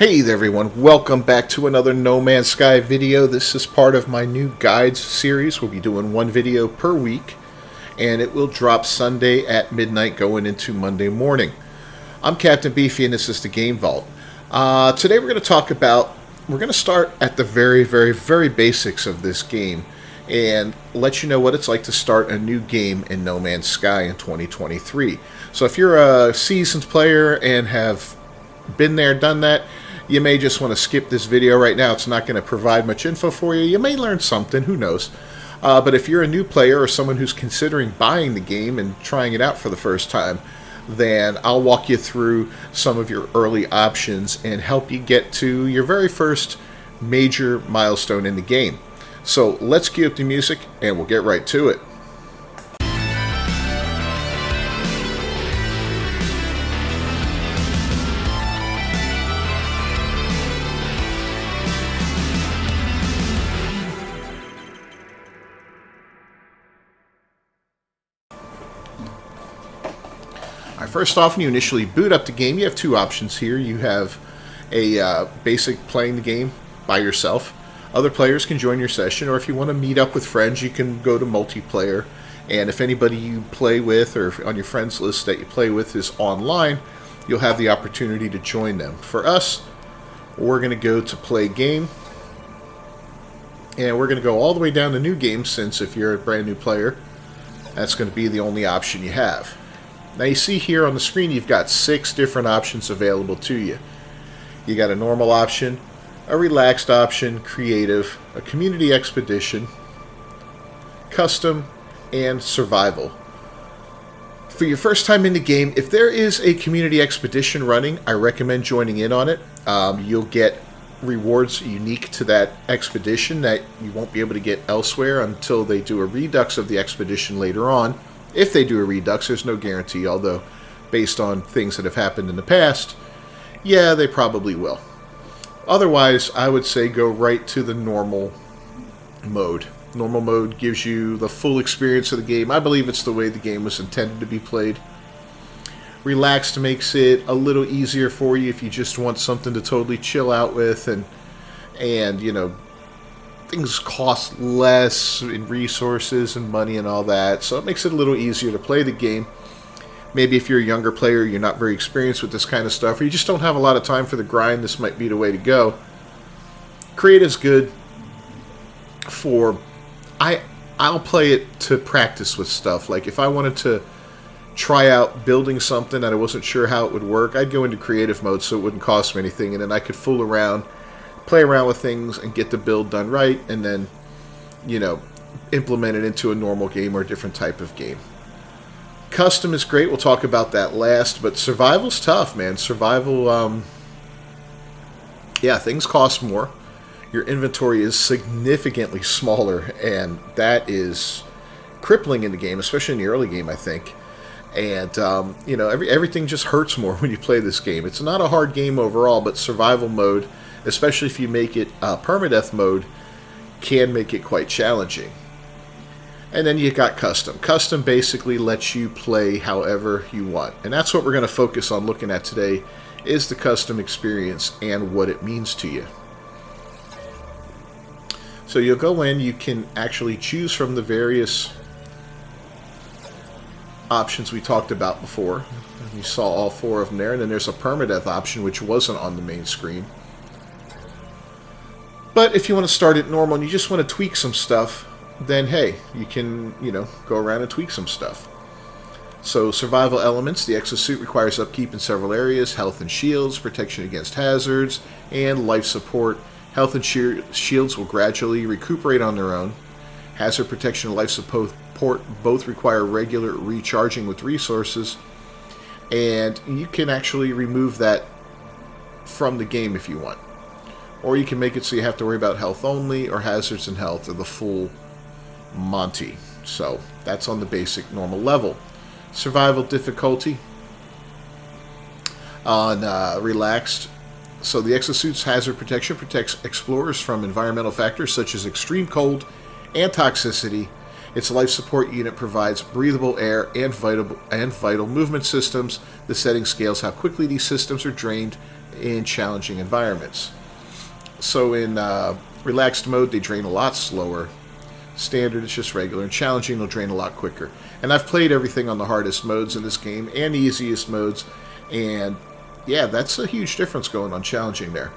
Hey there everyone, welcome back to another No Man's Sky video. This is part of my new guides series. We'll be doing one video per week, and it will drop Sunday at midnight going into Monday morning. I'm Captain Beefy, and this is the Game Vault. Today we're going to start at the very basics of this game and let you know what it's like to start a new game in No Man's Sky in 2023. So if you're a seasoned player and have been there, done that, you may just want to skip this video right now. It's not going to provide much info for you. You may learn something, who knows. But if you're a new player or someone who's considering buying the game and trying it out for the first time, then I'll walk you through some of your early options and help you get to your very first major milestone in the game. So let's cue up the music and we'll get right to it. First off, when you initially boot up the game, you have two options here. You have a basic playing the game by yourself. Other players can join your session, or if you want to meet up with friends, you can go to multiplayer. And if anybody you play with or on your friends list that you play with is online, you'll have the opportunity to join them. For us, we're going to go to play game, and we're going to go all the way down to new game, since if you're a brand new player, that's going to be the only option you have. Now you see here on the screen you've got 6 different options available to you. You got a normal option, a relaxed option, creative, a community expedition, custom, and survival. For your first time in the game, if there is a community expedition running, I recommend joining in on it. You'll get rewards unique to that expedition that you won't be able to get elsewhere until they do a redux of the expedition later on. If they do a redux, there's no guarantee, although based on things that have happened in the past, yeah, they probably will. Otherwise, I would say go right to the normal mode. Normal mode gives you the full experience of the game. I believe it's the way the game was intended to be played. Relaxed makes it a little easier for you if you just want something to totally chill out with, and you know, things cost less in resources and money and all that, so it makes it a little easier to play the game. Maybe if you're a younger player, you're not very experienced with this kind of stuff, or you just don't have a lot of time for the grind, this might be the way to go. Creative's good for... I'll play it to practice with stuff. Like if I wanted to try out building something that I wasn't sure how it would work, I'd go into creative mode so it wouldn't cost me anything, and then I could fool around, play around with things and get the build done right, and then, you know, implement it into a normal game or a different type of game. Custom is great, we'll talk about that last, but survival's tough, man. Survival, yeah, things cost more. Your inventory is significantly smaller, and that is crippling in the game, especially in the early game, I think. And, you know, everything just hurts more when you play this game. It's not a hard game overall, but survival mode, especially if you make it permadeath mode, can make it quite challenging. And then you got custom. Custom basically lets you play however you want. And that's what we're going to focus on looking at today, is the custom experience and what it means to you. So you'll go in, you can actually choose from the various options we talked about before. You saw all 4 of them there. And then there's a permadeath option, which wasn't on the main screen. But if you want to start it normal and you just want to tweak some stuff, then hey, you can, you know, go around and tweak some stuff. So survival elements, the exosuit requires upkeep in several areas: health and shields, protection against hazards, and life support. Health and shields will gradually recuperate on their own. Hazard protection and life support both require regular recharging with resources, and you can actually remove that from the game if you want. Or you can make it so you have to worry about health only, or hazards and health, or the full Monty. So that's on the basic normal level. Survival difficulty on relaxed. So the exosuit's hazard protection protects explorers from environmental factors such as extreme cold and toxicity. Its life support unit provides breathable air and vital movement systems. The setting scales how quickly these systems are drained in challenging environments. So in relaxed mode, they drain a lot slower. Standard, it's just regular. And challenging, they'll drain a lot quicker. And I've played everything on the hardest modes in this game and the easiest modes. And yeah, that's a huge difference going on challenging there.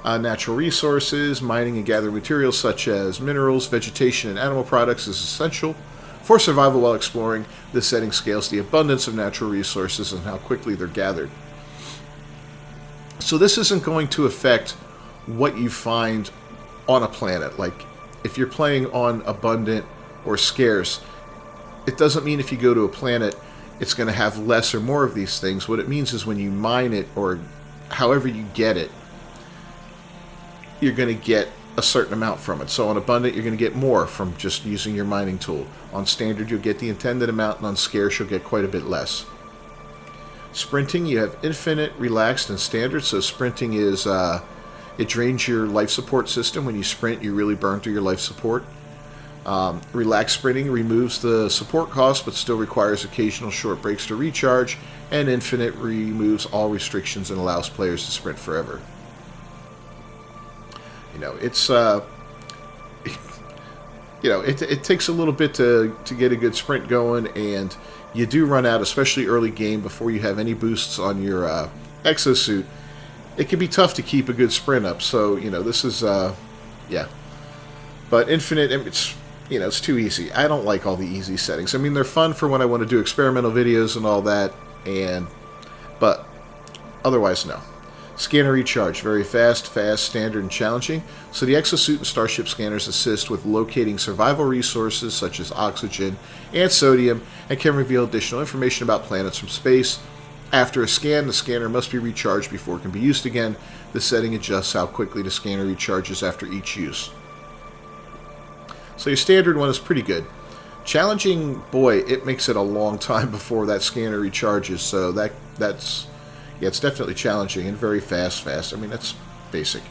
Natural resources, mining and gathering materials such as minerals, vegetation, and animal products is essential for survival while exploring. This setting scales the abundance of natural resources and how quickly they're gathered. So this isn't going to affect what you find on a planet. Like, if you're playing on abundant or scarce, it doesn't mean if you go to a planet it's going to have less or more of these things. What it means is when you mine it, or however you get it, you're going to get a certain amount from it. So on abundant, you're going to get more from just using your mining tool. On standard, you'll get the intended amount, and on scarce, you'll get quite a bit less. Sprinting, you have infinite, relaxed, and standard. So sprinting is, it drains your life support system. When you sprint, you really burn through your life support. Relaxed sprinting removes the support cost, but still requires occasional short breaks to recharge. And infinite removes all restrictions and allows players to sprint forever. You know, it's it takes a little bit to get a good sprint going, and you do run out, especially early game, before you have any boosts on your exosuit. It can be tough to keep a good sprint up. So this is yeah. But infinite, it's too easy. I don't like all the easy settings. I mean, they're fun for when I want to do experimental videos and all that, but otherwise no. Scanner recharge, very fast, standard, and challenging. So the exosuit and starship scanners assist with locating survival resources such as oxygen and sodium, and can reveal additional information about planets from space. After a scan, the scanner must be recharged before it can be used again. This setting adjusts how quickly the scanner recharges after each use. So your standard one is pretty good. Challenging, boy, it makes it a long time before that scanner recharges, so that's... yeah, it's definitely challenging and very fast. I mean, that's basic.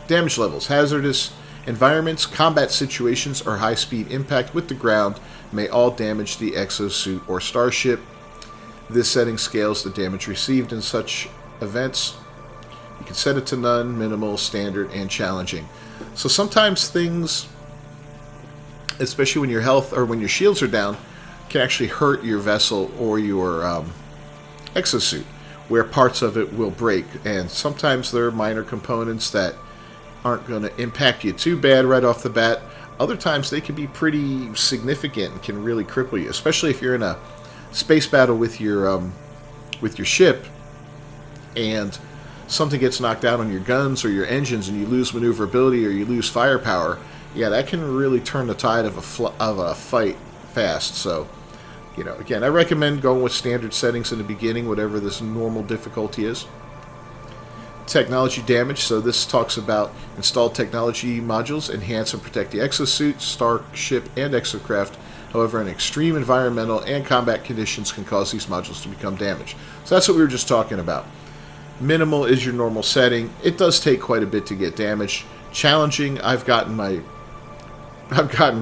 Damage levels. Hazardous environments, combat situations, or high-speed impact with the ground may all damage the exosuit or starship. This setting scales the damage received in such events. You can set it to none, minimal, standard, and challenging. So sometimes things, especially when your health or when your shields are down, can actually hurt your vessel or your exosuit, where parts of it will break. And sometimes there are minor components that aren't going to impact you too bad right off the bat. Other times they can be pretty significant and can really cripple you, especially if you're in a space battle with your ship and something gets knocked out on your guns or your engines and you lose maneuverability or you lose firepower. Yeah, that can really turn the tide of a fight fast. So again, I recommend going with standard settings in the beginning, whatever this normal difficulty is. Technology damage. So this talks about installed technology modules enhance and protect the exosuit, starship, and exocraft. However, in extreme environmental and combat conditions can cause these modules to become damaged. So that's what we were just talking about. Minimal is your normal setting. It does take quite a bit to get damaged. Challenging, I've gotten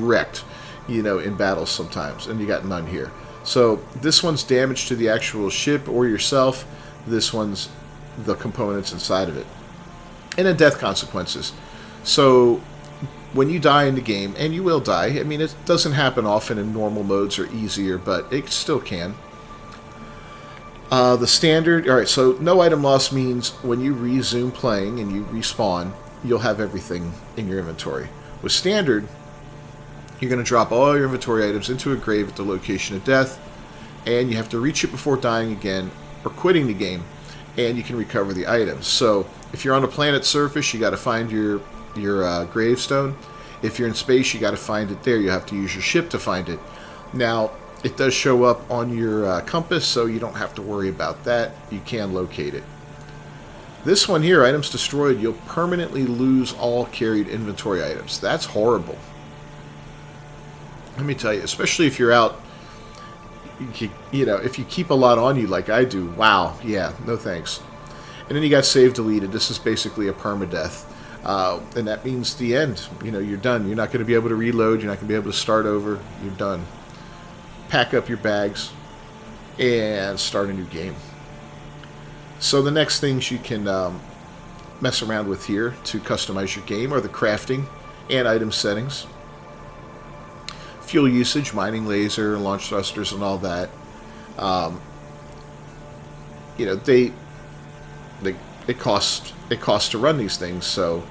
wrecked, in battles sometimes, and you got none here. So this one's damage to the actual ship or yourself. This one's the components inside of it. And then death consequences. So when you die in the game, and you will die, I mean, it doesn't happen often in normal modes or easier, but it still can. The standard, alright, so no item loss means when you resume playing and you respawn, you'll have everything in your inventory. With standard, you're going to drop all your inventory items into a grave at the location of death, and you have to reach it before dying again or quitting the game, and you can recover the items. So if you're on a planet's surface, you got to find your gravestone. If you're in space, you got to find it there. You have to use your ship to find it. Now, it does show up on your compass, so you don't have to worry about that. You can locate it. This one here, items destroyed, you'll permanently lose all carried inventory items. That's horrible. Let me tell you, especially if you're out, if you keep a lot on you like I do, wow, yeah, no thanks. And then you got save deleted. This is basically a permadeath. And that means the end. You're done. You're not going to be able to reload. You're not going to be able to start over. You're done. Pack up your bags and start a new game. So the next things you can mess around with here to customize your game are the crafting and item settings, fuel usage, mining laser, launch thrusters, and all that. Um, you know, they it costs to run these things, so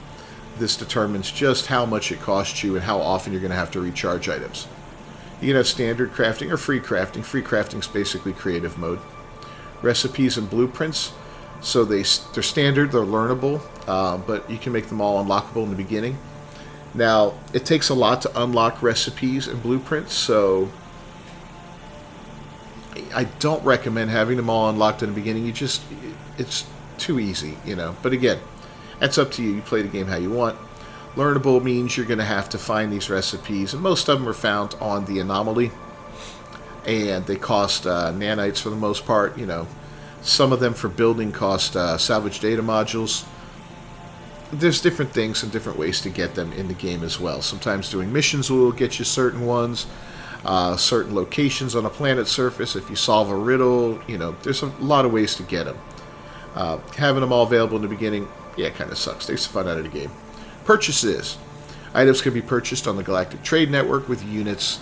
this determines just how much it costs you and how often you're going to have to recharge items. You can have standard crafting or free crafting. Free crafting is basically creative mode. Recipes and blueprints. So they're standard, they're learnable, but you can make them all unlockable in the beginning. Now, it takes a lot to unlock recipes and blueprints, so I don't recommend having them all unlocked in the beginning. It's too easy, you know. But again, that's up to you. You play the game how you want. Learnable means you're going to have to find these recipes, and most of them are found on the anomaly, and they cost nanites for the most part, you know. Some of them for building cost salvage data modules. There's different things and different ways to get them in the game as well. Sometimes doing missions will get you certain ones, certain locations on a planet's surface. If you solve a riddle, you know, there's a lot of ways to get them. Having them all available in the beginning, yeah, it kind of sucks. Takes the fun out of the game. Purchases. Items can be purchased on the Galactic Trade Network with units,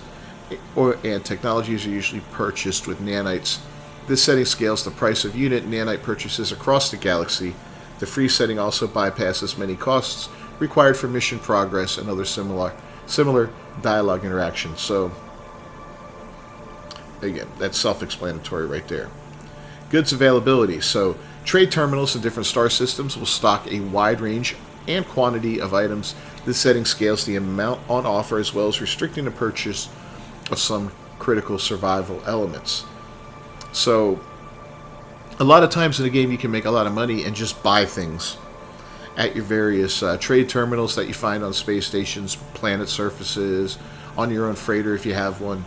and technologies are usually purchased with nanites. This setting scales the price of unit nanite purchases across the galaxy. The free setting also bypasses many costs required for mission progress and other similar dialogue interactions. So, again, that's self-explanatory right there. Goods availability. So, trade terminals in different star systems will stock a wide range and quantity of items. This setting scales the amount on offer as well as restricting the purchase of some critical survival elements. So, a lot of times in the game you can make a lot of money and just buy things at your various trade terminals that you find on space stations, planet surfaces, on your own freighter if you have one.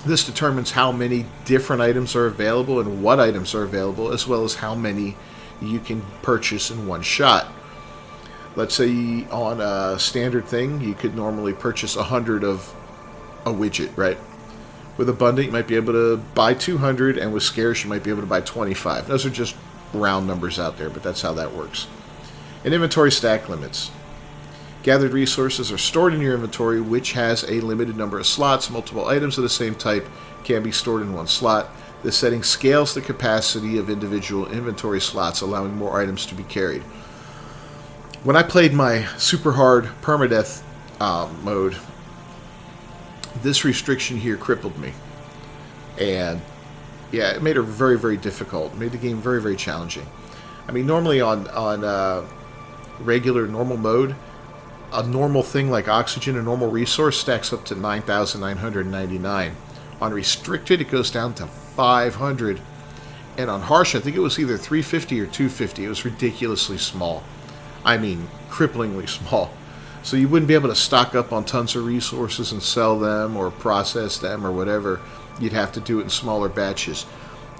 This determines how many different items are available and what items are available, as well as how many you can purchase in one shot. Let's say on a standard thing, you could normally purchase 100 of a widget, right? With abundant, you might be able to buy 200, and with scarce, you might be able to buy 25. Those are just round numbers out there, but that's how that works. And inventory stack limits. Gathered resources are stored in your inventory, which has a limited number of slots. Multiple items of the same type can be stored in one slot. This setting scales the capacity of individual inventory slots, allowing more items to be carried. When I played my super hard permadeath mode, this restriction here crippled me. And yeah, it made it very, very difficult. It made the game very, very challenging. I mean, normally on regular normal mode, a normal thing like oxygen, a normal resource, stacks up to 9,999. On restricted, it goes down to 500. And on harsh, I think it was either 350 or 250. It was ridiculously small. I mean, cripplingly small. So you wouldn't be able to stock up on tons of resources and sell them or process them or whatever. You'd have to do it in smaller batches.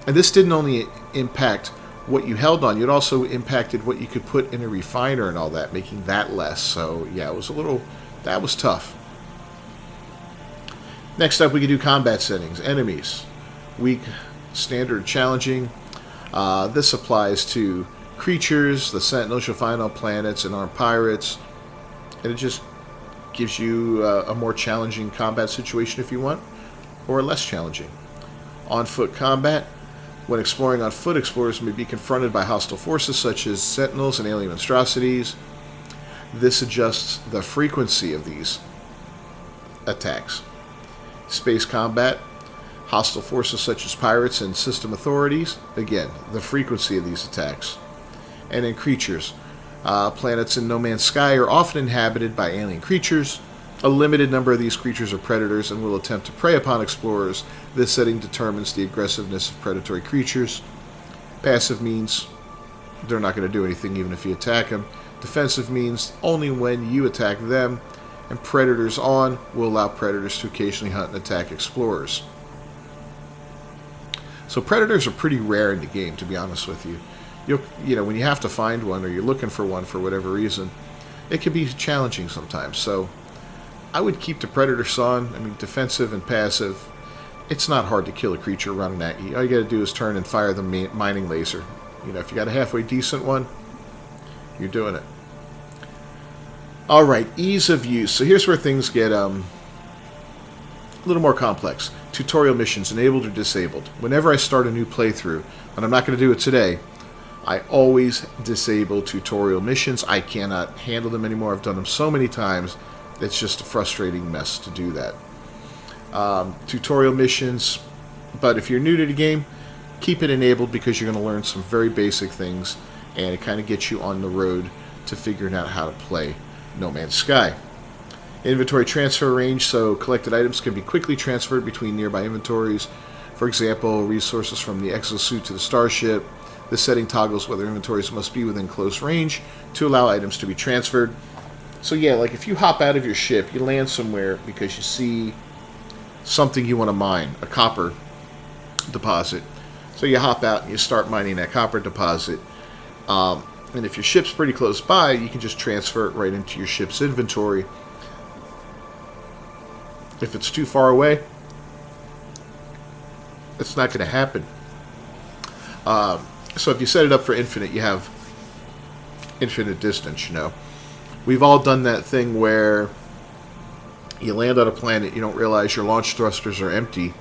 And this didn't only impact what you held on, it also impacted what you could put in a refiner and all that, making that less. So yeah, that was tough. Next up, we can do combat settings. Enemies. Weak, standard, challenging. This applies to creatures, the sentinels you'll find on planets, and armed pirates. And it just gives you a more challenging combat situation if you want, or less challenging. On-foot combat. When exploring on foot, explorers may be confronted by hostile forces such as sentinels and alien monstrosities. This adjusts the frequency of these attacks. Space combat. Hostile forces such as pirates and system authorities. Again, the frequency of these attacks. And then creatures. Planets in No Man's Sky are often inhabited by alien creatures. A limited number of these creatures are predators and will attempt to prey upon explorers. This setting determines the aggressiveness of predatory creatures. Passive means they're not going to do anything even if you attack them. Defensive means only when you attack them. And predators on will allow predators to occasionally hunt and attack explorers. So predators are pretty rare in the game, to be honest with you. You know, when you have to find one or you're looking for one for whatever reason, it can be challenging sometimes. So I would keep the predators on. I mean, defensive and passive. it's not hard to kill a creature running at you. All you got to do is turn and fire the mining laser. You know, if you got a halfway decent one, you're doing it. All right, ease of use. So here's where things get a little more complex. Tutorial missions, enabled or disabled. Whenever I start a new playthrough, and I'm not going to do it today, I always disable tutorial missions. I cannot handle them anymore. I've done them so many times. It's just a frustrating mess to do that. Tutorial missions, but if you're new to the game, keep it enabled because you're going to learn some very basic things, and it kind of gets you on the road to figuring out how to play No Man's Sky. Inventory transfer range, so collected items can be quickly transferred between nearby inventories. For example, resources from the exosuit to the starship. This setting toggles whether inventories must be within close range to allow items to be transferred. So yeah, like if you hop out of your ship, you land somewhere because you see something you want to mine, a copper deposit. So you hop out and you start mining that copper deposit. And if your ship's pretty close by, you can just transfer it right into your ship's inventory. If it's too far away, it's not going to happen. So if you set it up for infinite, you have infinite distance, you know. We've all done that thing where you land on a planet, you don't realize your launch thrusters are empty.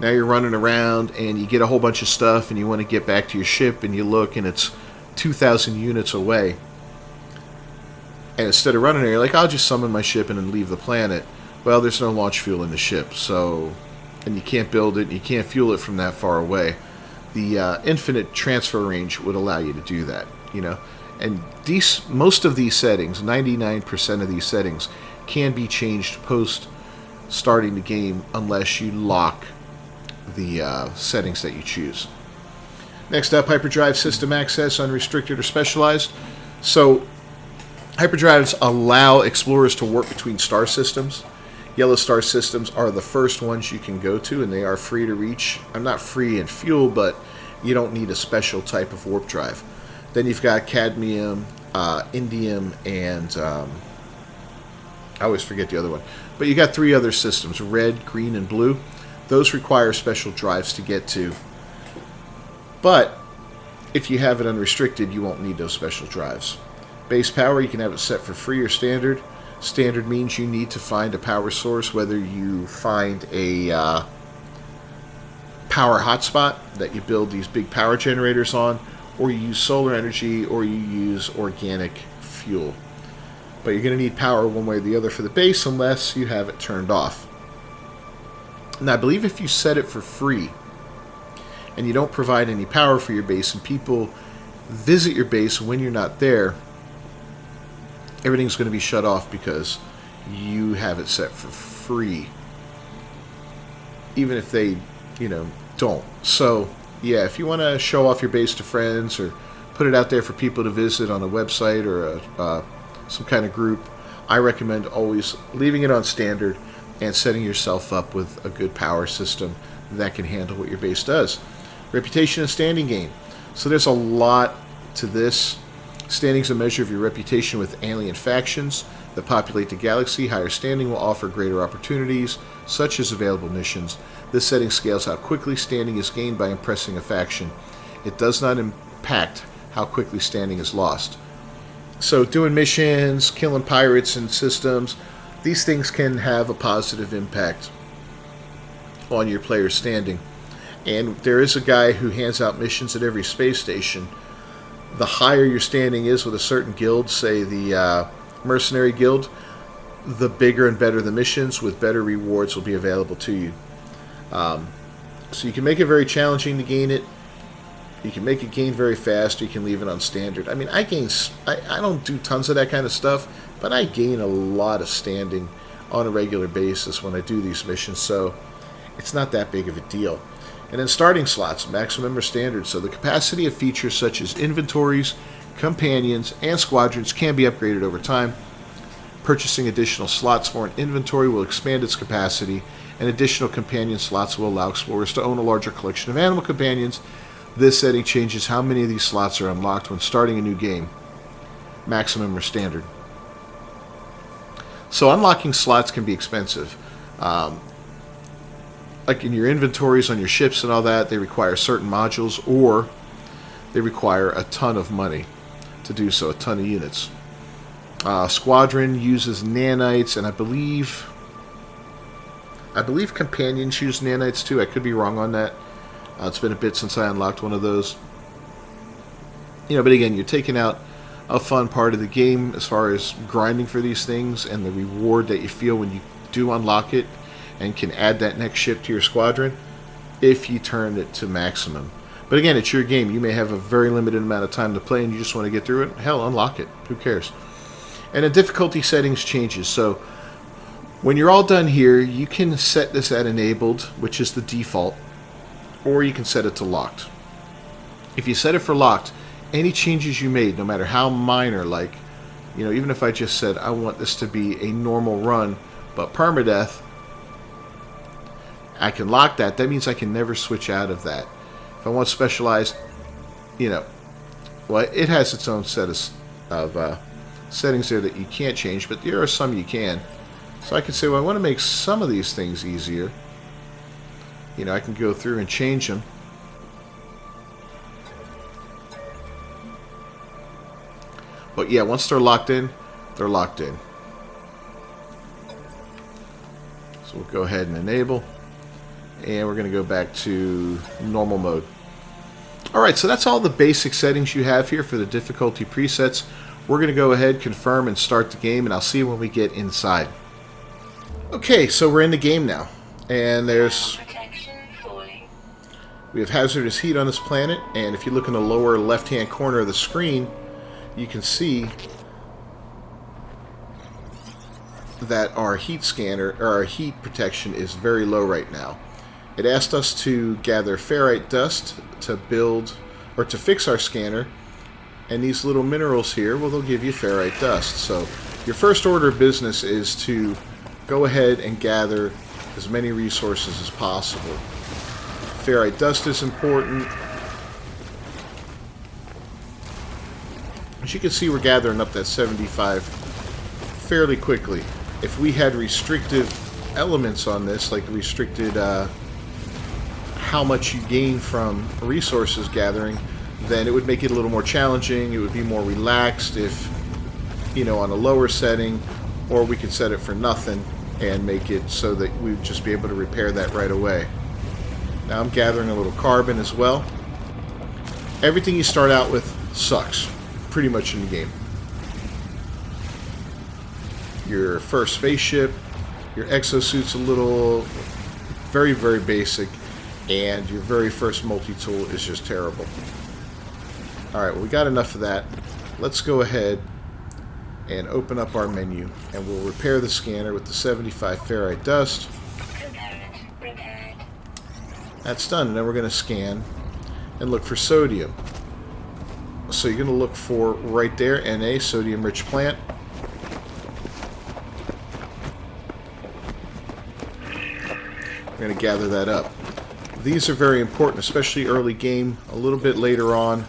Now you're running around and you get a whole bunch of stuff and you want to get back to your ship and you look and it's 2,000 units away. And instead of running there, you're like, I'll just summon my ship and then leave the planet. Well, there's no launch fuel in the ship, so, and you can't build it, and you can't fuel it from that far away. The infinite transfer range would allow you to do that, you know. And most of these settings, 99% of these settings, can be changed post starting the game unless you lock the settings that you choose. Next up, hyperdrive system access, unrestricted or specialized. So, hyperdrives allow explorers to warp between star systems. Yellow star systems are the first ones you can go to, and they are free to reach. I'm not free in fuel, but you don't need a special type of warp drive. Then you've got cadmium, indium, and I always forget the other one. But you got 3 other systems, red, green, and blue. Those require special drives to get to. But if you have it unrestricted, you won't need those special drives. Base power, you can have it set for free or standard. Standard means you need to find a power source, whether you find a power hotspot that you build these big power generators on, or you use solar energy, or you use organic fuel. But you're going to need power one way or the other for the base unless you have it turned off. Now, I believe if you set it for free and you don't provide any power for your base and people visit your base when you're not there, everything's going to be shut off because you have it set for free. Even if they, don't. So, yeah, if you want to show off your base to friends or put it out there for people to visit on a website or some kind of group, I recommend always leaving it on standard and setting yourself up with a good power system that can handle what your base does. Reputation and standing gain. So there's a lot to this. Standing is a measure of your reputation with alien factions that populate the galaxy. Higher standing will offer greater opportunities, such as available missions. This setting scales how quickly standing is gained by impressing a faction. It does not impact how quickly standing is lost. So doing missions, killing pirates and systems, these things can have a positive impact on your player's standing. And there is a guy who hands out missions at every space station. The higher your standing is with a certain guild, say the Mercenary Guild, the bigger and better the missions with better rewards will be available to you. So you can make it very challenging to gain it. You can make it gain very fast. Or you can leave it on standard. I mean, I don't do tons of that kind of stuff, but I gain a lot of standing on a regular basis when I do these missions, so it's not that big of a deal. And then starting slots, maximum or standard. So the capacity of features such as inventories, companions, and squadrons can be upgraded over time. Purchasing additional slots for an inventory will expand its capacity, and additional companion slots will allow explorers to own a larger collection of animal companions. This setting changes how many of these slots are unlocked when starting a new game, maximum or standard. So unlocking slots can be expensive. like in your inventories on your ships and all that, they require certain modules, or they require a ton of money to do so, a ton of units. Squadron uses nanites, and I believe companions use nanites too. I could be wrong on that. It's been a bit since I unlocked one of those. But again, you're taking out a fun part of the game as far as grinding for these things and the reward that you feel when you do unlock it and can add that next ship to your squadron if you turn it to maximum. But again, it's your game. You may have a very limited amount of time to play and you just want to get through it. Hell, unlock it. Who cares? And the difficulty settings changes. So when you're all done here, you can set this at enabled, which is the default, or you can set it to locked. If you set it for locked, any changes you made, no matter how minor, like, even if I just said I want this to be a normal run, but permadeath, I can lock that. That means I can never switch out of that. If I want specialized, well, it has its own set of settings there that you can't change, but there are some you can. So I can say, well, I want to make some of these things easier. I can go through and change them. But yeah, once they're locked in, they're locked in. So we'll go ahead and enable. And we're going to go back to normal mode. Alright, so that's all the basic settings you have here for the difficulty presets. We're going to go ahead, confirm, and start the game, and I'll see you when we get inside. Okay, so we're in the game now. And we have hazardous heat on this planet, and if you look in the lower left-hand corner of the screen, you can see that our heat scanner, or our heat protection, is very low right now. It asked us to gather ferrite dust to build, or to fix our scanner, and these little minerals here, well, they'll give you ferrite dust. So your first order of business is to go ahead and gather as many resources as possible. Ferrite dust is important. As you can see, we're gathering up that 75 fairly quickly. If we had restrictive elements on this, like restricted how much you gain from resources gathering, then it would make it a little more challenging. It would be more relaxed if, on a lower setting, or we could set it for nothing and make it so that we'd just be able to repair that right away. Now I'm gathering a little carbon as well. Everything you start out with sucks, pretty much in the game. Your first spaceship, your exosuit's a little, very, very basic, and your very first multi-tool is just terrible. Alright, well, we got enough of that. Let's go ahead and open up our menu, and we'll repair the scanner with the 75 ferrite dust. That's done, and then we're going to scan and look for sodium. So you're going to look for right there, Na, sodium-rich plant. We're going to gather that up. These are very important, especially early game. A little bit later on,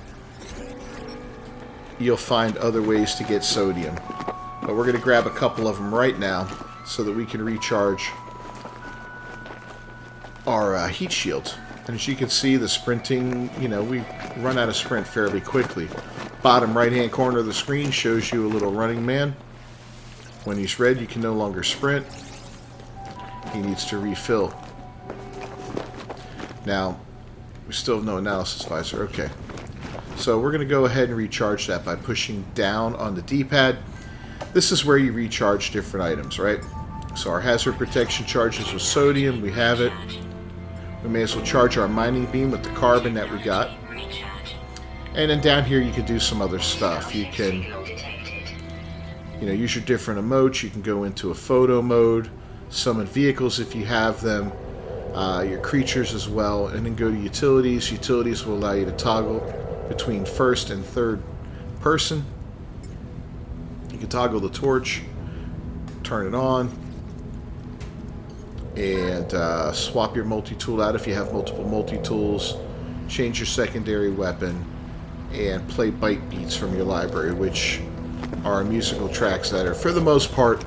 you'll find other ways to get sodium. But we're going to grab a couple of them right now so that we can recharge our heat shields. And as you can see, the sprinting, we run out of sprint fairly quickly. Bottom right-hand corner of the screen shows you a little running man. When he's red, you can no longer sprint. He needs to refill. Now, we still have no analysis visor. Okay. So we're going to go ahead and recharge that by pushing down on the D-pad. This is where you recharge different items, right? So our hazard protection charges with sodium. We have it. We may as well charge our mining beam with the carbon that we got. And then down here you can do some other stuff. You can, use your different emotes. You can go into a photo mode, summon vehicles if you have them, your creatures as well, and then go to utilities. Utilities will allow you to toggle between first and third person. You can toggle the torch, turn it on, and swap your multi-tool out if you have multiple multi-tools, change your secondary weapon, and play bite beats from your library, which are musical tracks that are, for the most part,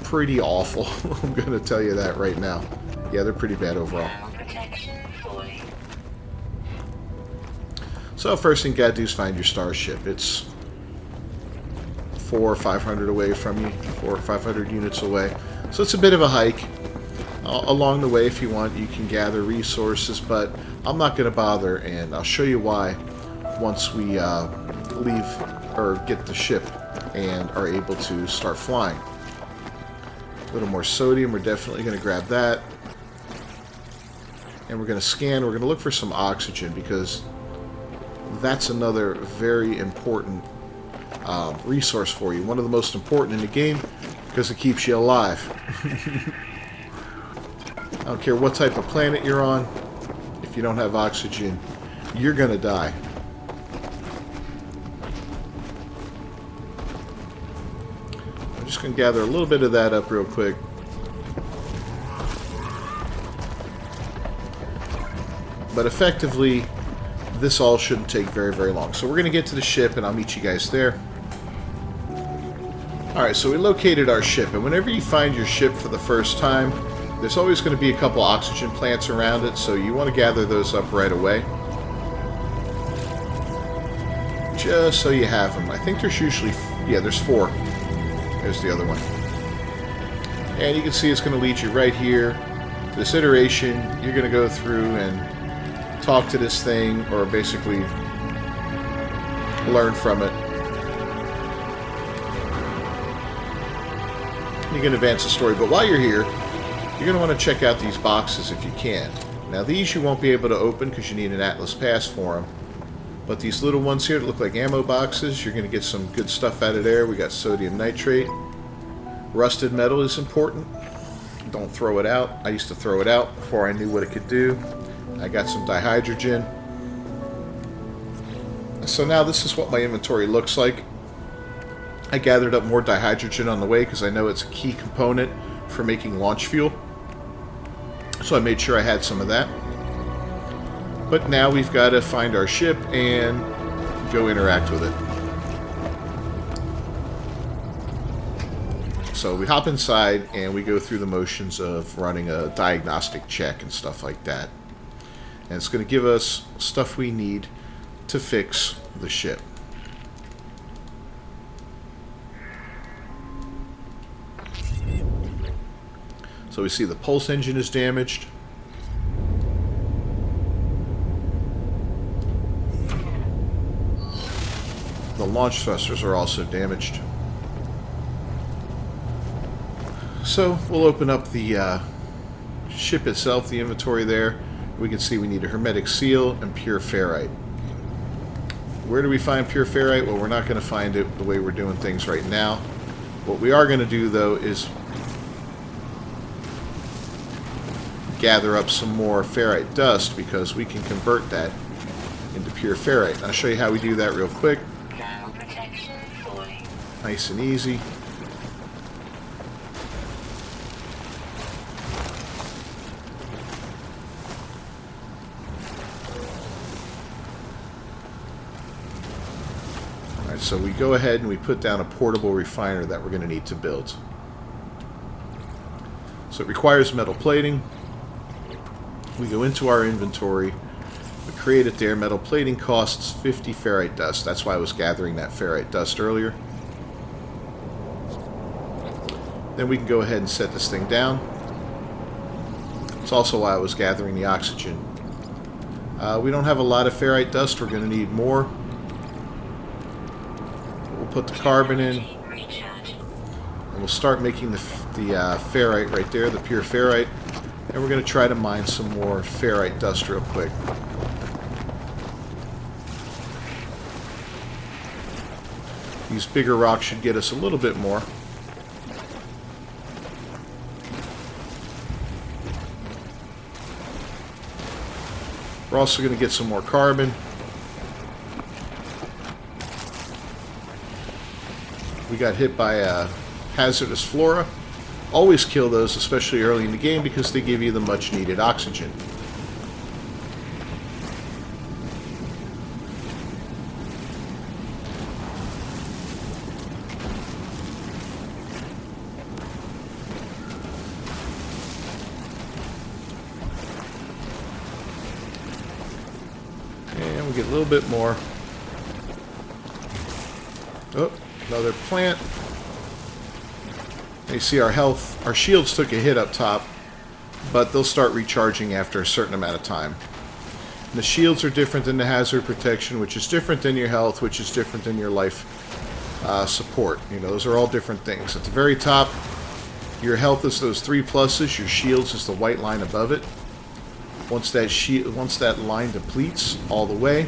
pretty awful. I'm going to tell you that right now. Yeah, they're pretty bad overall. So first thing you gotta do is find your starship. It's 400 or 500 away from you, 400 or 500 units away. So it's a bit of a hike. Along the way, if you want, you can gather resources, but I'm not going to bother, and I'll show you why once we leave or get the ship and are able to start flying. A little more sodium, we're definitely going to grab that. And we're going to scan, we're going to look for some oxygen, because that's another very important resource for you. One of the most important in the game, because it keeps you alive. I don't care what type of planet you're on, if you don't have oxygen, you're going to die. I'm just going to gather a little bit of that up real quick. But effectively, this all shouldn't take very, very long. So we're going to get to the ship, and I'll meet you guys there. Alright, so we located our ship, and whenever you find your ship for the first time, there's always going to be a couple oxygen plants around it, so you want to gather those up right away. Just so you have them. I think there's usually... yeah, there's 4. There's the other one. And you can see it's going to lead you right here. This iteration, you're going to go through and talk to this thing, or basically learn from it. You can advance the story, but while you're here, you're going to want to check out these boxes if you can. Now these you won't be able to open because you need an Atlas Pass for them. But these little ones here that look like ammo boxes, you're going to get some good stuff out of there. We got sodium nitrate. Rusted metal is important. Don't throw it out. I used to throw it out before I knew what it could do. I got some dihydrogen. So now this is what my inventory looks like. I gathered up more dihydrogen on the way because I know it's a key component for making launch fuel. So I made sure I had some of that. But now we've got to find our ship and go interact with it. So we hop inside and we go through the motions of running a diagnostic check and stuff like that. And it's going to give us stuff we need to fix the ship. So we see the pulse engine is damaged. The launch thrusters are also damaged. So we'll open up the ship itself, the inventory there. We can see we need a hermetic seal and pure ferrite. Where do we find pure ferrite? Well, we're not going to find it the way we're doing things right now. What we are going to do, though, is gather up some more ferrite dust, because we can convert that into pure ferrite. I'll show you how we do that real quick. Nice and easy. Alright, so we go ahead and we put down a portable refiner that we're going to need to build. So it requires metal plating. We go into our inventory, we create it there. Metal plating costs 50 ferrite dust. That's why I was gathering that ferrite dust earlier. Then we can go ahead and set this thing down. It's also why I was gathering the oxygen. We don't have a lot of ferrite dust. We're going to need more. We'll put the carbon in. And we'll start making the ferrite right there, the pure ferrite. And we're going to try to mine some more ferrite dust real quick. These bigger rocks should get us a little bit more. We're also going to get some more carbon. We got hit by a hazardous flora. Always kill those, especially early in the game, because they give you the much needed oxygen. get a little bit more. Oh, another plant. You see our health, our shields took a hit up top, but they'll start recharging after a certain amount of time. And the shields are different than the hazard protection, which is different than your health, which is different than your life support. You know, those are all different things. At the very top, your health is those 3 pluses, your shields is the white line above it. Once that line depletes all the way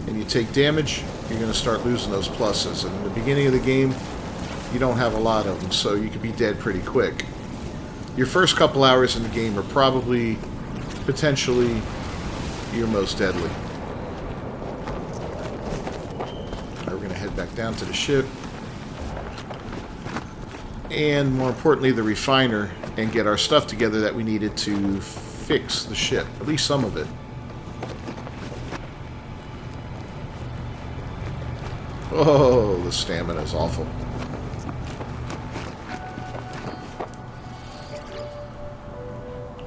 and you take damage, you're going to start losing those pluses. And in the beginning of the game, you don't have a lot of them, so you could be dead pretty quick. Your first couple hours in the game are probably, potentially, your most deadly. Now we're going to head back down to the ship. And more importantly, the refiner, and get our stuff together that we needed to fix the ship. At least some of it. Oh, the stamina is awful.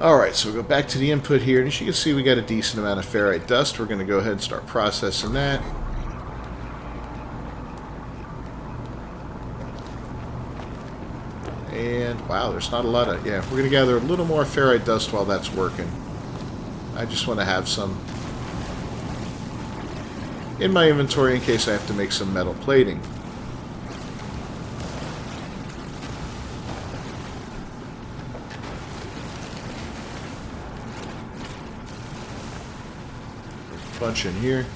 Alright, so we'll go back to the input here, and as you can see we got a decent amount of ferrite dust. We're going to go ahead and start processing that. And, wow, there's not a lot of... Yeah, we're going to gather a little more ferrite dust while that's working. I just want to have some in my inventory in case I have to make some metal plating. Bunch in here.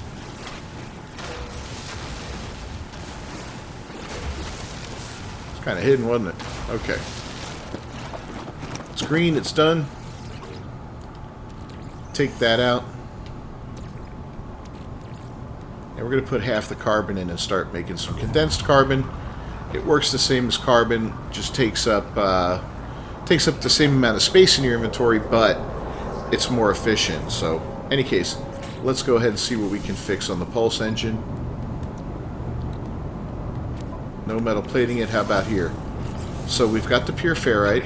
It's kind of hidden, wasn't it? Okay. It's green, it's done. Take that out. And we're going to put half the carbon in and start making some condensed carbon. It works the same as carbon, just takes up the same amount of space in your inventory, but it's more efficient. So, in any case, let's go ahead and see what we can fix on the pulse engine. No metal plating it. How about here? So we've got the pure ferrite,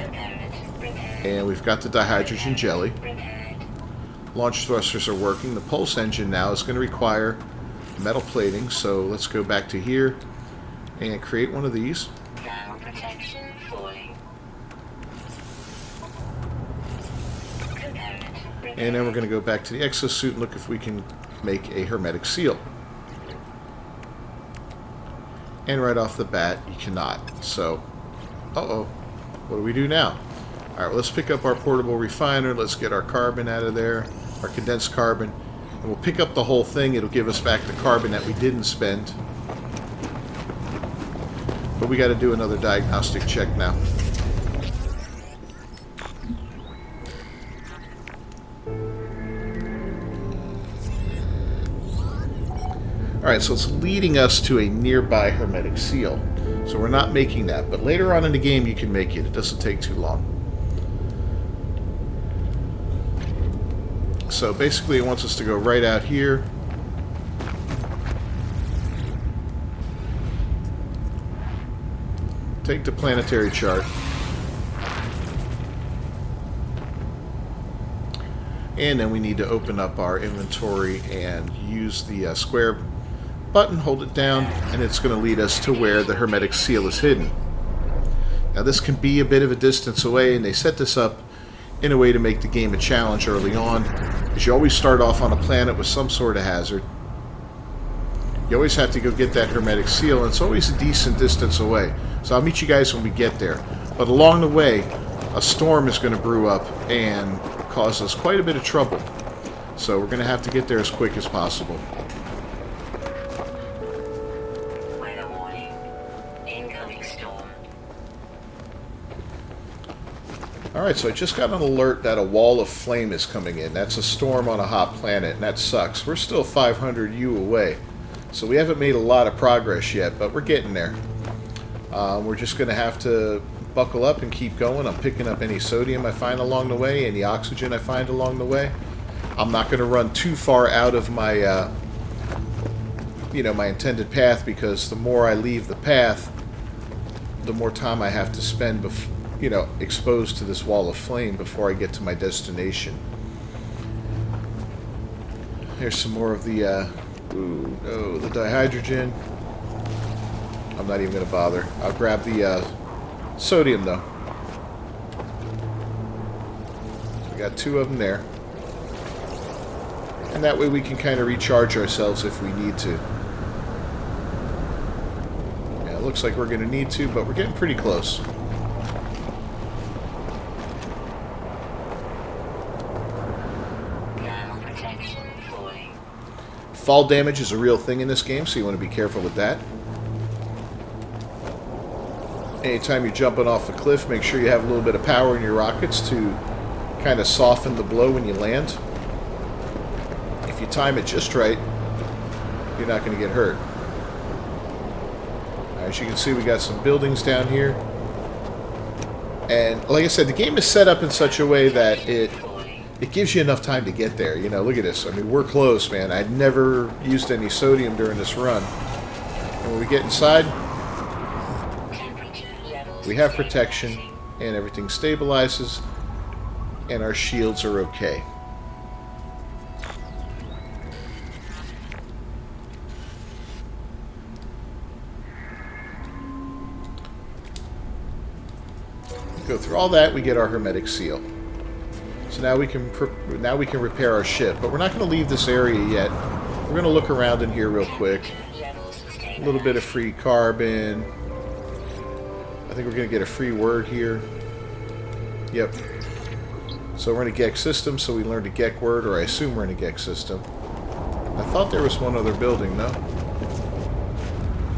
and we've got the dihydrogen jelly. Launch thrusters are working. The pulse engine now is going to require metal plating, so let's go back to here and create one of these. And then we're going to go back to the exosuit and look if we can make a hermetic seal. And right off the bat, you cannot. So, uh-oh. What do we do now? Alright, well, let's pick up our portable refiner. Let's get our carbon out of there, our condensed carbon. And we'll pick up the whole thing. It'll give us back the carbon that we didn't spend. But we got to do another diagnostic check now. Alright, so it's leading us to a nearby hermetic seal. So we're not making that, but later on in the game you can make it. It doesn't take too long. So basically it wants us to go right out here. Take the planetary chart. And then we need to open up our inventory and use the square button, hold it down, and it's going to lead us to where the hermetic seal is hidden. Now this can be a bit of a distance away, and they set this up in a way to make the game a challenge early on, because you always start off on a planet with some sort of hazard. You always have to go get that hermetic seal, and it's always a decent distance away. So I'll meet you guys when we get there. But along the way, a storm is going to brew up and cause us quite a bit of trouble. So we're going to have to get there as quick as possible. Alright, so I just got an alert that a wall of flame is coming in. That's a storm on a hot planet, and that sucks. We're still 500 U away. So we haven't made a lot of progress yet, but we're getting there. We're just going to have to buckle up and keep going. I'm picking up any sodium I find along the way, any oxygen I find along the way. I'm not going to run too far out of my, my intended path, because the more I leave the path, the more time I have to spend exposed to this wall of flame before I get to my destination. Here's some more of the Ooh, no, the dihydrogen. I'm not even going to bother. I'll grab the sodium, though. So we got 2 of them there. And that way we can kind of recharge ourselves if we need to. Yeah, it looks like we're going to need to, but we're getting pretty close. Fall damage is a real thing in this game, so you want to be careful with that. Anytime you're jumping off a cliff, make sure you have a little bit of power in your rockets to kind of soften the blow when you land. If you time it just right, you're not going to get hurt. As you can see, we got some buildings down here. And like I said, the game is set up in such a way that it gives you enough time to get there. You know, look at this. I mean, we're close, man. I'd never used any sodium during this run. And when we get inside, we have protection, and everything stabilizes, and our shields are okay. Go through all that, we get our hermetic seal. So now we can repair our ship, but we're not going to leave this area yet. We're going to look around in here real quick. A little bit of free carbon. I think we're going to get a free word here. Yep. So we're in a GEC system, so we learned a GEC word, or I assume we're in a GEC system. I thought there was one other building, no?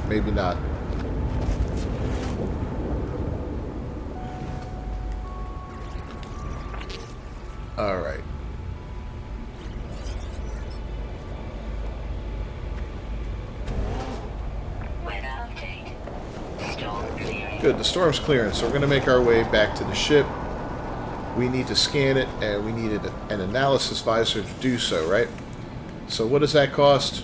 Maybe not. Alright. Good, the storm's clearing, so we're going to make our way back to the ship. We need to scan it, and we needed an analysis visor to do so, right? So what does that cost?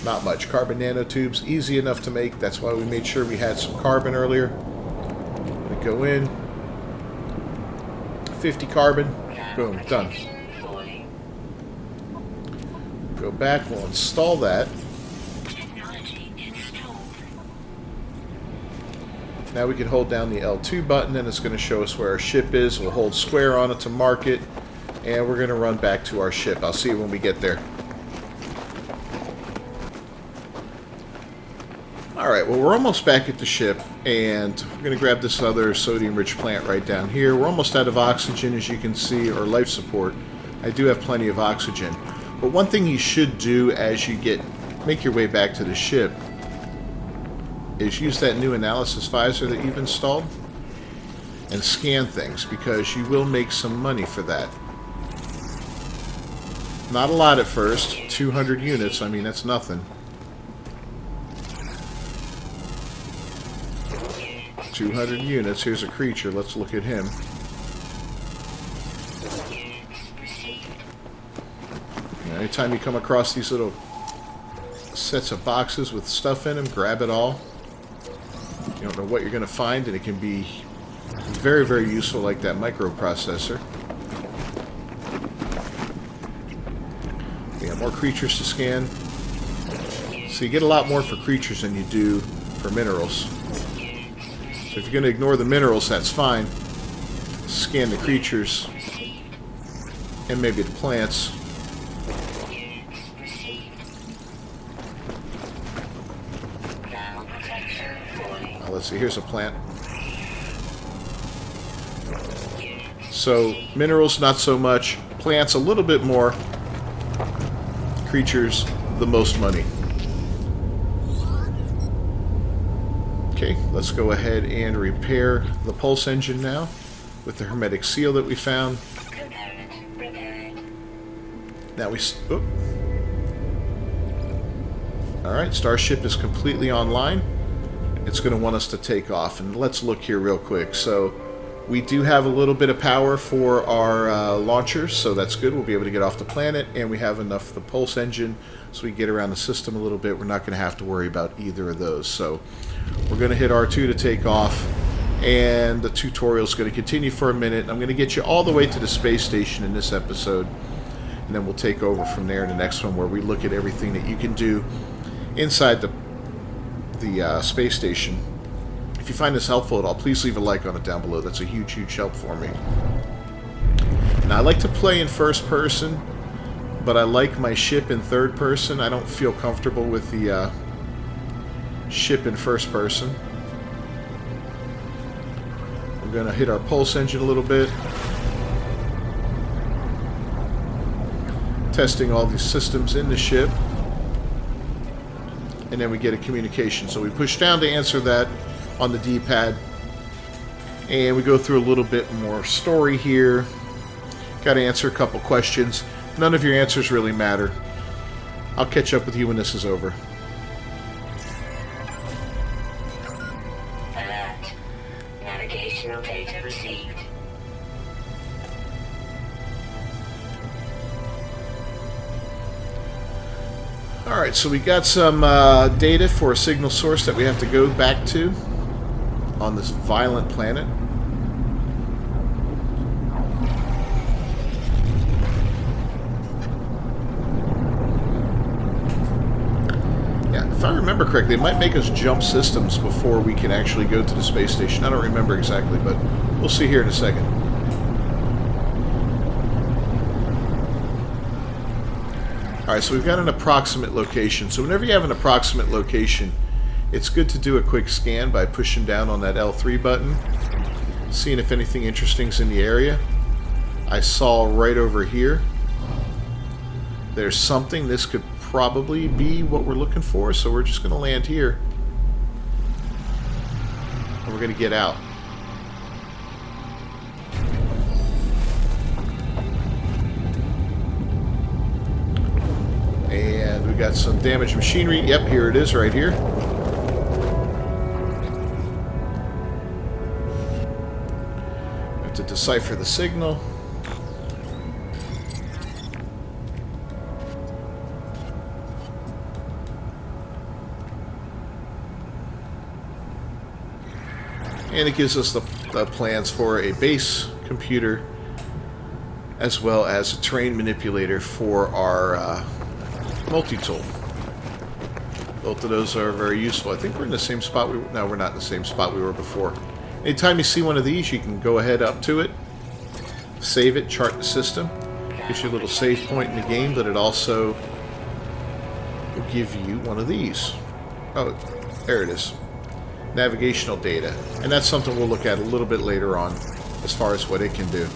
Not much. Carbon nanotubes, easy enough to make. That's why we made sure we had some carbon earlier. I'm going to go in. 50 carbon. Boom, done. Go back, we'll install that. Now we can hold down the L2 button and it's going to show us where our ship is. We'll hold square on it to mark it, and we're going to run back to our ship. I'll see you when we get there. Alright, well, we're almost back at the ship, and we're going to grab this other sodium-rich plant right down here. We're almost out of oxygen, as you can see, or life support. I do have plenty of oxygen. But one thing you should do as you make your way back to the ship is use that new analysis visor that you've installed and scan things, because you will make some money for that. Not a lot at first. 200 units, I mean, that's nothing. 200 units. Here's a creature. Let's look at him. Anytime you come across these little sets of boxes with stuff in them, grab it all. You don't know what you're going to find, and it can be very, very useful, like that microprocessor. We got more creatures to scan. So you get a lot more for creatures than you do for minerals. So if you're going to ignore the minerals, that's fine. Scan the creatures and maybe the plants. Let's see, here's a plant. So, minerals, not so much. Plants, a little bit more. Creatures, the most money. Okay, let's go ahead and repair the pulse engine now with the hermetic seal that we found. Now we... Oh. Alright, Starship is completely online. It's going to want us to take off, and let's look here real quick. So we do have a little bit of power for our launchers, so that's good. We'll be able to get off the planet, and we have enough for the pulse engine so we can get around the system a little bit. We're not going to have to worry about either of those. So we're going to hit R2 to take off, and the tutorial is going to continue for a minute. I'm going to get you all the way to the space station in this episode, and then we'll take over from there in the next one, where we look at everything that you can do inside the space station. If you find this helpful at all, please leave a like on it down below. That's a huge, huge help for me. Now, I like to play in first person, but I like my ship in third person. I don't feel comfortable with the ship in first person. I'm going to hit our pulse engine a little bit. Testing all these systems in the ship. And then we get a communication. So we push down to answer that on the D-pad. And we go through a little bit more story here. Got to answer a couple questions. None of your answers really matter. I'll catch up with you when this is over. Alert. Navigational data received. Alright, so we got some data for a signal source that we have to go back to on this violent planet. Yeah, if I remember correctly, it might make us jump systems before we can actually go to the space station. I don't remember exactly, but we'll see here in a second. Alright, so we've got an approximate location. So whenever you have an approximate location, it's good to do a quick scan by pushing down on that L3 button, seeing if anything interesting's in the area. I saw right over here there's something. This could probably be what we're looking for, so we're just going to land here. And we're going to get out. And we got some damaged machinery. Yep, here it is right here. We have to decipher the signal. And it gives us the plans for a base computer as well as a terrain manipulator for our multi-tool. Both of those are very useful. I think we're in the same spot. No, we're not in the same spot we were before. Anytime you see one of these, you can go ahead up to it, save it, chart the system. Gives you a little save point in the game, but it also will give you one of these. Oh, there it is. Navigational data. And that's something we'll look at a little bit later on as far as what it can do.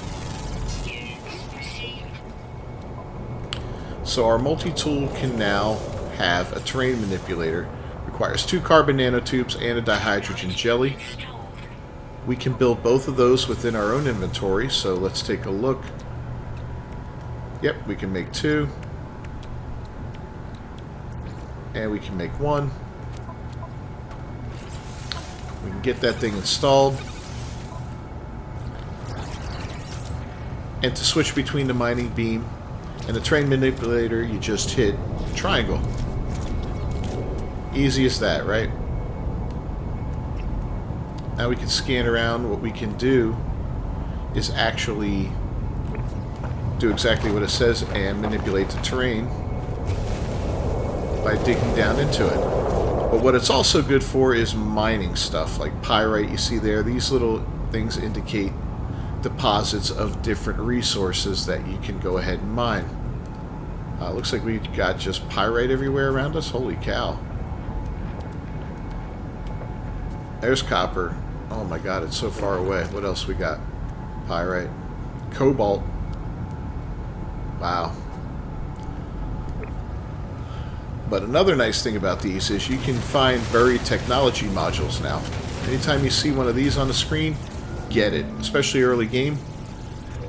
So our multi-tool can now have a terrain manipulator. Requires 2 carbon nanotubes and a dihydrogen jelly. We can build both of those within our own inventory, so let's take a look. Yep, we can make 2. And we can make 1. We can get that thing installed. And to switch between the mining beam and the terrain manipulator, you just hit triangle. Easy as that, right? Now we can scan around. What we can do is actually do exactly what it says and manipulate the terrain by digging down into it. But what it's also good for is mining stuff like pyrite. You see there, these little things indicate deposits of different resources that you can go ahead and mine. Looks like we got just pyrite everywhere around us. Holy cow. There's copper. Oh my god, it's so far away. What else we got? Pyrite. Cobalt. Wow. But another nice thing about these is you can find buried technology modules now. Anytime you see one of these on the screen, get it. Especially early game.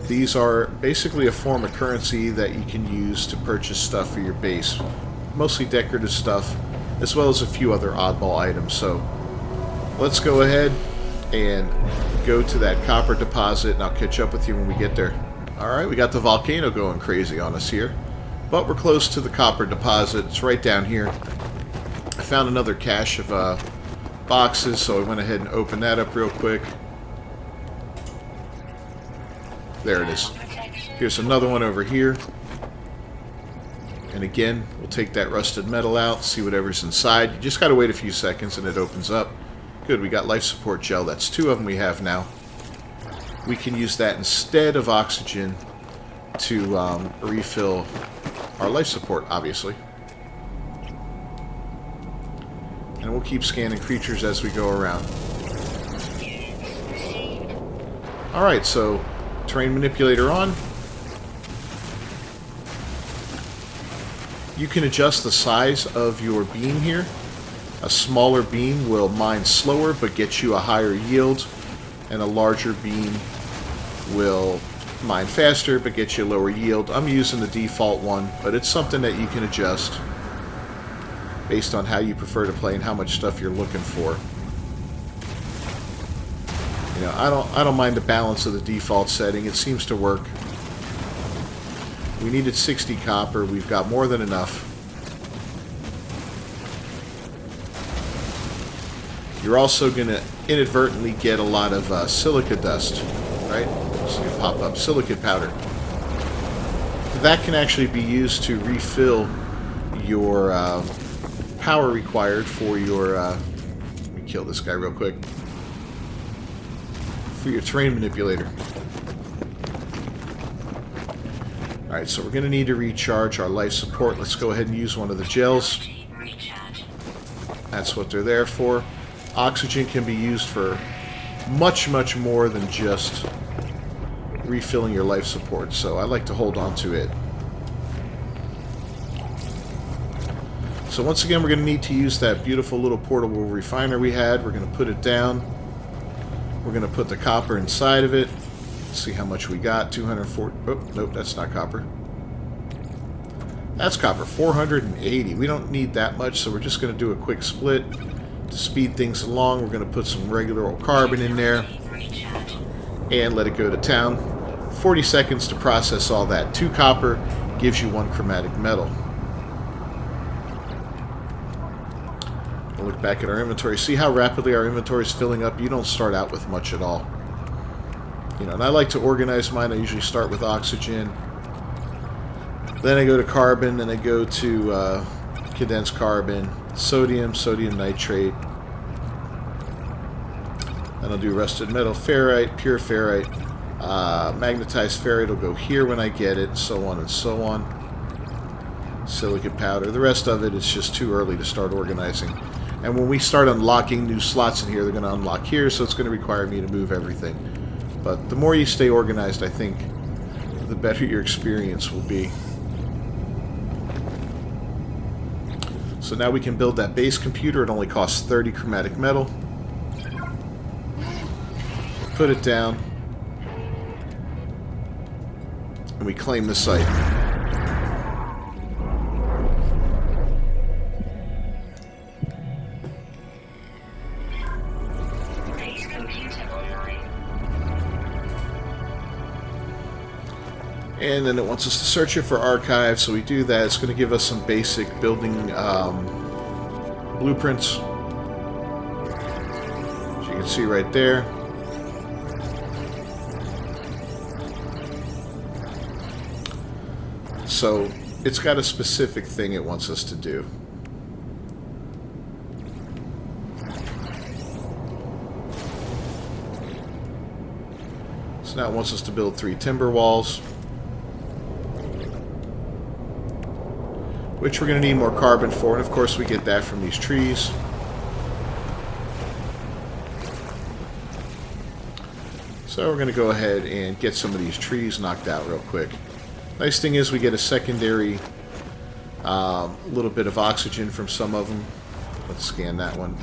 These are basically a form of currency that you can use to purchase stuff for your base. Mostly decorative stuff, as well as a few other oddball items. So let's go ahead and go to that copper deposit, and I'll catch up with you when we get there. Alright, we got the volcano going crazy on us here. But we're close to the copper deposit. It's right down here. I found another cache of boxes, so I went ahead and opened that up real quick. There it is. Here's another one over here. And again, we'll take that rusted metal out, see whatever's inside. You just got to wait a few seconds and it opens up. Good, we got life support gel. That's 2 of them we have now. We can use that instead of oxygen to refill our life support, obviously. And we'll keep scanning creatures as we go around. Alright, so terrain manipulator on. You can adjust the size of your beam here. A smaller beam will mine slower but get you a higher yield, and a larger beam will mine faster but get you a lower yield. I'm using the default one, but it's something that you can adjust based on how you prefer to play and how much stuff you're looking for. You know, I don't mind the balance of the default setting. It seems to work. We needed 60 copper. We've got more than enough. You're also going to inadvertently get a lot of silica dust, right? So you pop up silicate powder. That can actually be used to refill your power required for your... let me kill this guy real quick. For your terrain manipulator. Alright, so we're going to need to recharge our life support. Let's go ahead and use one of the gels. That's what they're there for. Oxygen can be used for much, much more than just refilling your life support, so I like to hold on to it. So once again, we're going to need to use that beautiful little portable refiner we had. We're going to put it down. We're going to put the copper inside of it. See how much we got. 240. Oh, nope, that's not copper. That's copper. 480. We don't need that much, so we're just going to do a quick split to speed things along. We're going to put some regular old carbon in there and let it go to town. 40 seconds to process all that. 2 copper gives you 1 chromatic metal. We'll look back at our inventory. See how rapidly our inventory is filling up? You don't start out with much at all. You know, and I like to organize mine. I usually start with oxygen. Then I go to carbon. Then I go to condensed carbon, sodium nitrate. Then I'll do rusted metal, ferrite, pure ferrite, magnetized ferrite will go here when I get it, so on and so on. Silicate powder. The rest of it is just too early to start organizing. And when we start unlocking new slots in here, they're going to unlock here, so it's going to require me to move everything. But the more you stay organized, I think, the better your experience will be. So now we can build that base computer. It only costs 30 chromatic metal. Put it down. And we claim the site. Base computer online. And then it wants us to search it for archives, so we do that. It's going to give us some basic building blueprints. As you can see right there. So it's got a specific thing it wants us to do. So now it wants us to build 3 timber walls, which we're going to need more carbon for, and of course we get that from these trees. So we're going to go ahead and get some of these trees knocked out real quick. Nice thing is we get a secondary little bit of oxygen from some of them. Let's scan that one.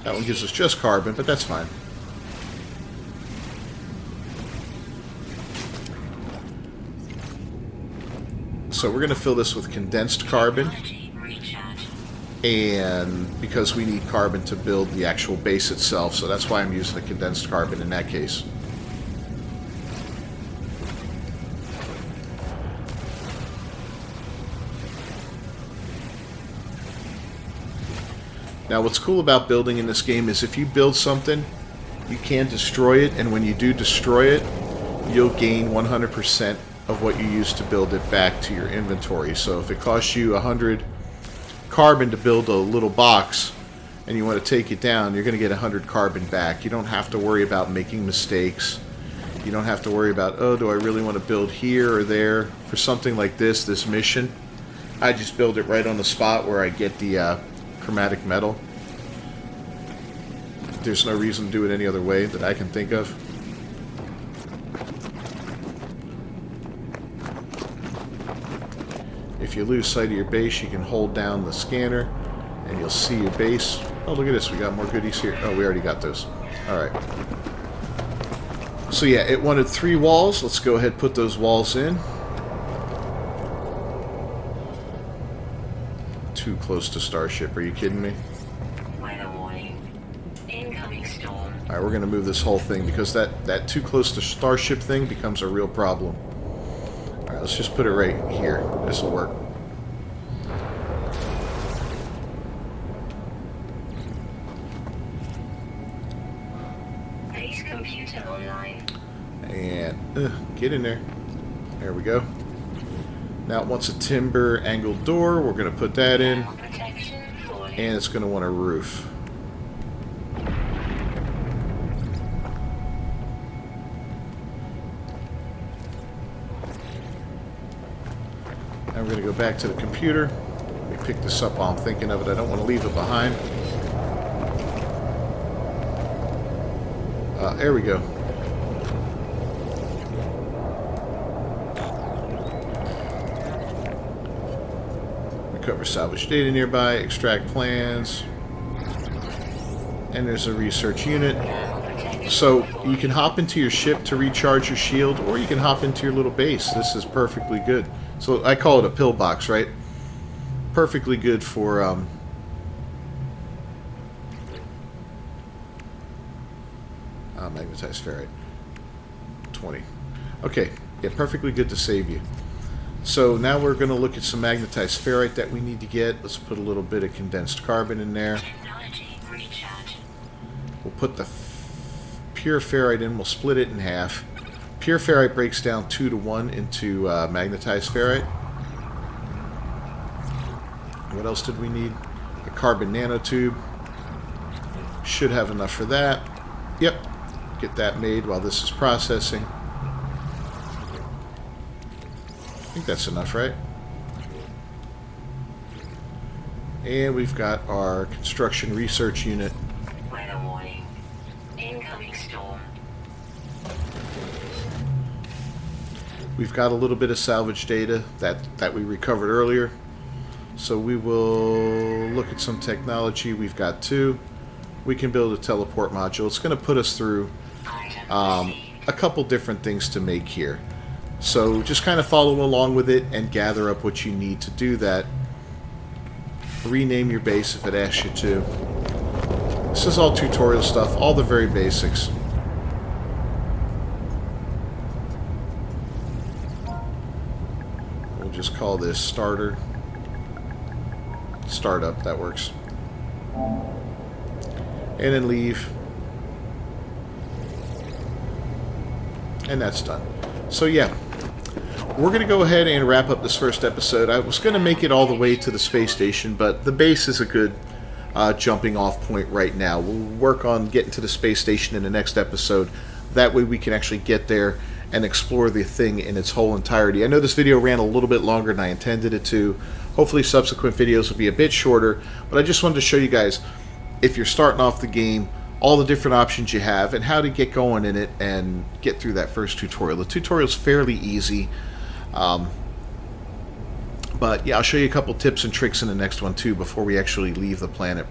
That one gives us just carbon, but that's fine. So we're going to fill this with condensed carbon, and because we need carbon to build the actual base itself, so that's why I'm using the condensed carbon in that case. Now what's cool about building in this game is if you build something, you can destroy it, and when you do destroy it, you'll gain 100% of what you used to build it back to your inventory. So if it costs you 100 carbon to build a little box and you want to take it down, you're going to get 100 carbon back. You don't have to worry about making mistakes. You don't have to worry about, oh, do I really want to build here or there? For something like this mission, I just build it right on the spot where I get the chromatic metal. There's no reason to do it any other way that I can think of. If you lose sight of your base, you can hold down the scanner and you'll see your base. Oh, look at this. We got more goodies here. Oh, we already got those. Alright. So yeah, it wanted 3 walls. Let's go ahead and put those walls in. Too close to Starship. Are you kidding me? Weather warning. Incoming storm. Alright, we're going to move this whole thing because that too close to Starship thing becomes a real problem. Alright, let's just put it right here. This will work. Base computer online. And get in there. There we go. Now it wants a timber angled door. We're going to put that in. Protection falling. And it's going to want a roof. Now we're going to go back to the computer. Let me pick this up while I'm thinking of it. I don't want to leave it behind. There we go. Recover salvage data nearby, extract plans, and there's a research unit. So you can hop into your ship to recharge your shield, or you can hop into your little base. This is perfectly good. So I call it a pillbox, right? Perfectly good for magnetized ferrite. 20. Okay, yeah, perfectly good to save you. So now we're going to look at some magnetized ferrite that we need to get. Let's put a little bit of condensed carbon in there. Technology recharge. We'll put the pure ferrite in. We'll split it in half. Pure ferrite breaks down 2-to-1 into magnetized ferrite. What else did we need? A carbon nanotube. Should have enough for that. Yep. Get that made while this is processing. I think that's enough, right? And we've got our construction research unit. Weather warning. Incoming storm. We've got a little bit of salvage data that we recovered earlier. So we will look at some technology. We've got 2. We can build a teleport module. It's going to put us through a couple different things to make here. So just kind of follow along with it and gather up what you need to do that. Rename your base if it asks you to. This is all tutorial stuff, all the very basics. We'll just call this starter. Startup, that works. And then leave. And that's done. So yeah, we're going to go ahead and wrap up this first episode. I was going to make it all the way to the space station, but the base is a good jumping off point right now. We'll work on getting to the space station in the next episode. That way we can actually get there and explore the thing in its whole entirety. I know this video ran a little bit longer than I intended it to. Hopefully subsequent videos will be a bit shorter, but I just wanted to show you guys, if you're starting off the game, all the different options you have and how to get going in it and get through that first tutorial. The tutorial's fairly easy, but yeah, I'll show you a couple tips and tricks in the next one too before we actually leave the planet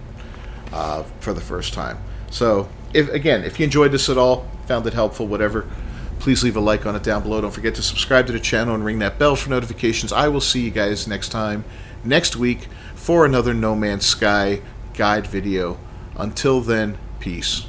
for the first time. So if you enjoyed this at all, found it helpful, whatever, please leave a like on it down below. Don't forget to subscribe to the channel and ring that bell for notifications. I will see you guys next week for another No Man's Sky guide video. Until then, peace.